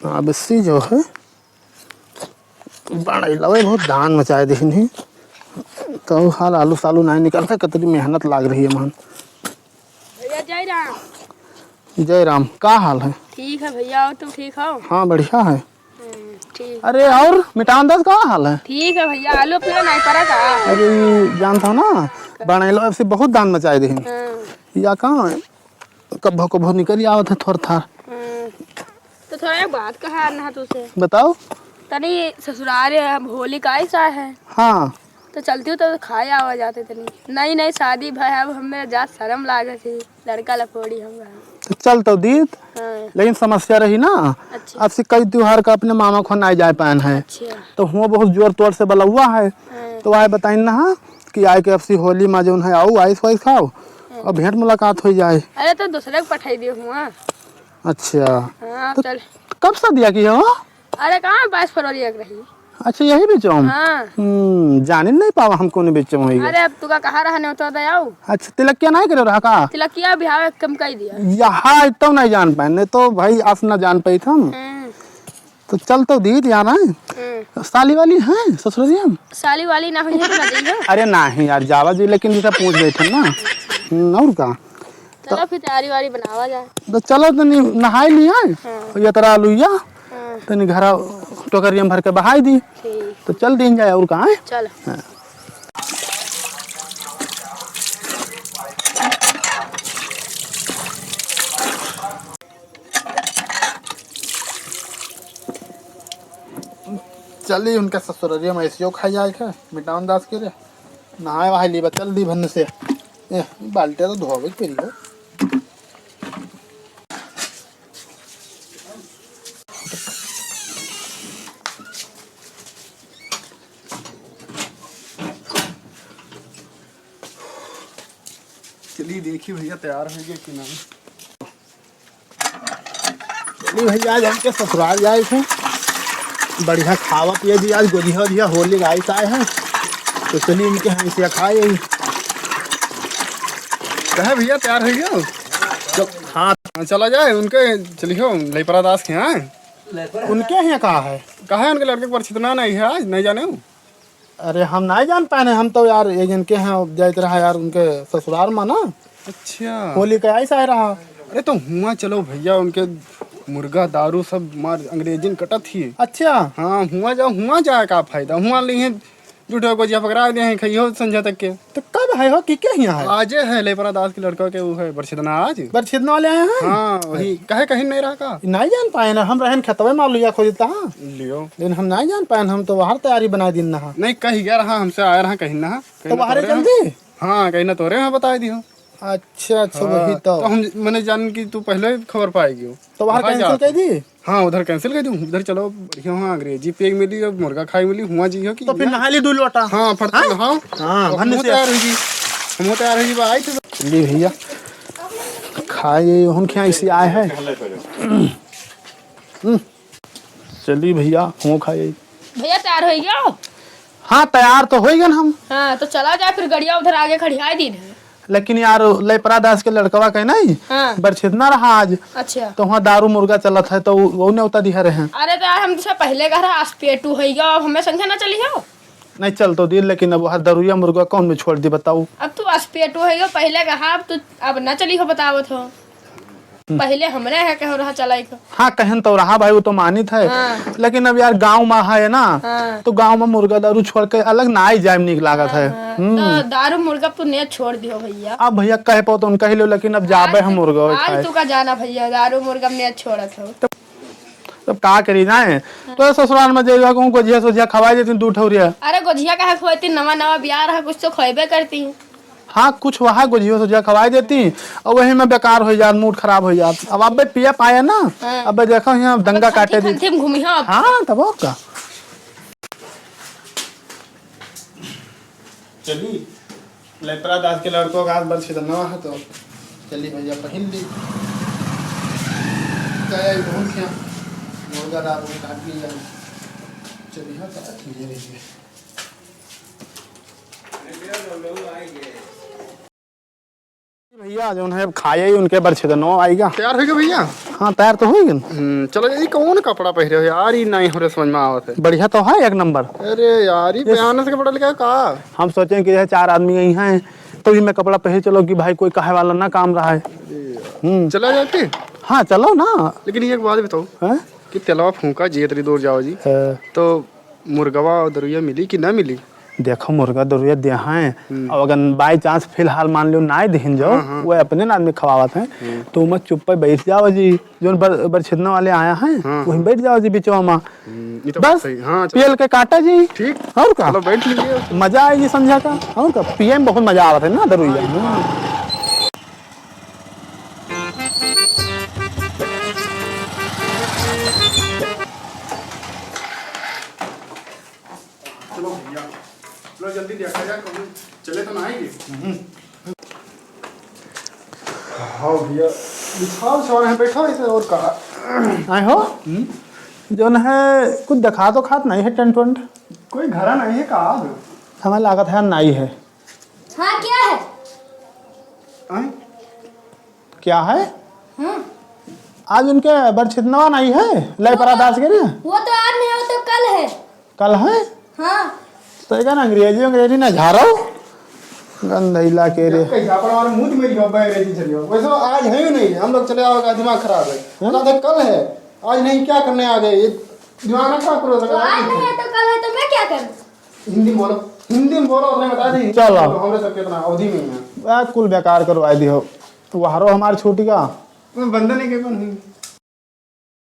अब इससी जो है बड़ा लवे बहुत दान मचाए देखनी तो हाल आलू सालू नहीं निकलता कितनी मेहनत लाग रही है मान। भैया जय राम। जय राम, का हाल है? ठीक है भैया, और तुम ठीक हो? हाँ बढ़िया है। ठीक। अरे और मिटान दास का हाल है? ठीक है भैया, आलू अपना नहीं पड़ा था। अरे जानता हो ना बड़ा ऐसे बहुत दान मचाए देखनी या कहाँ कभो कभो निकल आवत है थोड़ा था। तो थोड़ा एक बात कहा ना तुझसे। बताओ। तनी ससुराल होली का ऐसा है। हाँ तो चलती हूँ तो खाए आवा जाते तनी। नहीं नहीं शादी भाई, अब हमें जा शर्म लागे थी, लड़का लफोड़ी हम। तो चल तो दीद। हाँ। लेकिन समस्या रही ना। अच्छा। अब से कई त्योहार का अपने मामा को नहीं जा पान है। अच्छा। तो हुआ बहुत जोर तोड़ से बला हुआ है। तो आए बताइन ना कि आए के अब से होली में जो है आओ आइस वाइस खाओ और भेंट मुलाकात हो जाए। अरे तो दूसरे को पठाई दियो हुआ। अच्छा हाँ तो चल। कब सा दिया कि हो? अरे कहाँ 22 फरवरी एक रही। अच्छा यही बेचो हम। हाँ। जाने नहीं पावा हमको नहीं बेचो है। अरे अब तुका कहाँ रहने होता दयाऊ। अच्छा तिलकिया नहीं करे रहा का? तिलकिया बिहार कम कर दिया। यहाँ तो नहीं जान पाए, नहीं तो भाई आस न जान पाई था। तो चल तो दीद यार है साली वाली है ससुरिया में। साली वाली ना हुई है तो ना दी है। अरे नहीं यार जावा जी, लेकिन जैसा पूछ बैठे ना। और का चलो फिर तैयारी वारी बनावा जाए। तो चलो तनी नहाई लिया ये तरह लुइया हाँ। तनी घर टोकरिया में भर के बहाई दी। ठीक। तो चल दिन जाए और कहाँ है। चल। चली उनके ससुरिया में ऐसी खाई जाए खे मिटावन दास के रे नहाए वहाई ली चल दी भरने से बाल्टे तो धोवे पेरी हो। चलिए देखिए भैया तैयार हो गया कि नहीं। चलिए भैया आज हमके ससुराल जाए थे, बढ़िया खावा पिए भी आज गोदिया दिया होली गाइस आए हैं। तो चलिए इनके यहाँ इसे खाए कहे भैया तैयार हो गया। हाँ चला जाए उनके चलिए लेपरा दास के यहाँ। उनके यहाँ कहाँ है उनके लड़के पर छितना नहीं है आज नहीं जाने। अरे हम नहीं जान पाए, हम तो यार ये जिनके यहाँ जाते रहा यार उनके ससुराल में ना। अच्छा होली का ऐसा है रहा। अरे तो हुआ चलो भैया उनके मुर्गा दारू सब मार अंग्रेजी कटत ही। अच्छा हाँ हुआ जाए का फायदा हुआ लिए झूठे को जिया पकड़ा दे हैं खइयो संजय तक के। तो कब है हो कि क्या यहाँ है? आज है लेपरा दास के लड़का के वो है बरछिदना आज बरछिदना वाले आए हैं। हाँ वही कहे कहीं नहीं रहा का नहीं जान पाए ना हम रहन खतवे माल लिया खोजता लियो लेकिन हम नहीं जान पाए हम तो बाहर तैयारी बना दिन ना नहीं कही गया रहा हमसे आया रहा कहीं ना तो बाहर जल्दी। हाँ कहीं ना तोरे यहाँ बता दियो। अच्छा अच्छा वही तो हम मैंने जान की तू पहले खबर पाएगी तो बाहर कैंसिल कर दी। हाँ उधर कैंसिल कर दी उधर चलो बढ़िया वहाँ अंग्रेजी पेग मिली और मुर्गा खाई मिली हुआ जी हो कि तो फिर नहा ली 2 लोटा। हाँ फट हाँ हम तैयार होगी आई थे चलिए भैया खाए हम क्या इसे आए हैं। चलिए भैया हम खाए। भैया तैयार हो गया। हाँ तैयार तो हो गए हम। हाँ तो चला जाए फिर गड़िया उधर आगे खड़ियाई दिन है। लेकिन यार लेपरा दास के लड़कवा के नहीं हाँ। बरछिदना रहा आज। अच्छा तो वहाँ दारू मुर्गा चलत है तो वो ने उतर दिया रहे हैं। अरे तो यार हम तुझसे पहले घर आसपेटू है गया अब हमें संख्या ना चली हो। नहीं चल तो दिल लेकिन अब वहाँ दारूया मुर्गा कौन में छोड़ दी बताओ। अब तू आसपेटू है गया पहले कहा अब तू अब ना चली हो बताओ तो पहले हमरे है कहो रहा चलाई को। हाँ कहन तो रहा भाई वो तो मानित है। हाँ। लेकिन अब यार गांव में है ना। हाँ। तो गांव में मुर्गा दारू छोड़ के अलग ना ही जाए निक लागत है। तो दारू मुर्गा तू ने छोड़ दियो भैया। अब भैया कहे पाओ तो उनका ही लो लेकिन अब जाबे हम मुर्गा आज तू का जाना भैया दारू मुर्गा ने छोड़त हो तब का करी ना है। तो ससुराल में जेगा को गोजिया सोजिया खवाई देती 2 ठौरिया। अरे गोजिया का खोती नवा ब्याह रहा कुछ तो खोइबे करती। हाँ कुछ वहाँ गुजिया सुजिया खवाई देती और वही में बेकार हो जात मूड खराब हो जात। अब अब पिया पाए ना। हाँ। अब देखो यहाँ दंगा काटे दी। घूमी हाँ तब और का चली लेपरा दास के लड़कों का बरछिदना है तो चली भैया पहन ली मुर्गा दारू काट ली चलिए हाँ रहिए। भैया जो है खाए ही उनके बरछिदनो आएगा। तैयार हो गया भैया? हाँ तैयार तो हो गया। चलो ये कौन कपड़ा पहरे हो यार, ये नहीं हो रहा समझ में आवत है। बढ़िया तो है एक नंबर। अरे यार ये बयान से कपड़ा लेके का हम सोचे कि 4 आदमी यही हैं तो ही मैं कपड़ा पहन चलो कि भाई कोई कहे वाला ना काम रहा है। चला जाते? हाँ चलो ना। लेकिन एक बात बताओ कि तेलवा फूका जितनी दूर जाओ जी तो मुर्गवा और दरुया मिली कि ना मिली? देखो मुर्गा दरुया दे हैं और अगर बाई चांस फिलहाल मान लो ना दिन जाओ वो अपने आदमी खवावत हैं तो मत चुप पे बैठ जाओ जी, जो बरछिदना वाले आया हैं वहीं बैठ जाओ जी बिचवा में, बस पीएल के काटा जी। ठीक और का बैठ लीजिए, मजा आएगी समझा का। और का पिए में बहुत मजा आवत है ना दरुया। चलो भैया चलो जल्दी देखा जाए कभी चले तो ना आएंगे। हाँ भैया बिछाओ सवार है बैठो ऐसे और कहा आए हो जो है कुछ दिखा तो खात नहीं है टेंट वेंट कोई घरा नहीं है का हमें लागत है नहीं है। हाँ क्या है? आए? क्या है? आज उनके बरछिदनवा नहीं है लय परादास के ना वो तो आज नहीं हो तो कल है। कल है? हाँ तो एक ना अंग्रेजी ना झाड़ो गंधैला के रे मुंह मेरी अंग्रेजी चलियो वैसे आज है ही नहीं, हम लोग चले आओगे दिमाग खराब है। कल है आज नहीं क्या करने आ गए, दिमाग ना खराब करो। तो आज नहीं है तो कल है तो मैं क्या करूं? हिंदी में बोलो अपने बता दी। चलो हमरे सब कितना अवधि में है कुल बेकार करवाई दी हो। वहारो हमारी छोटी का बंधन है के कौन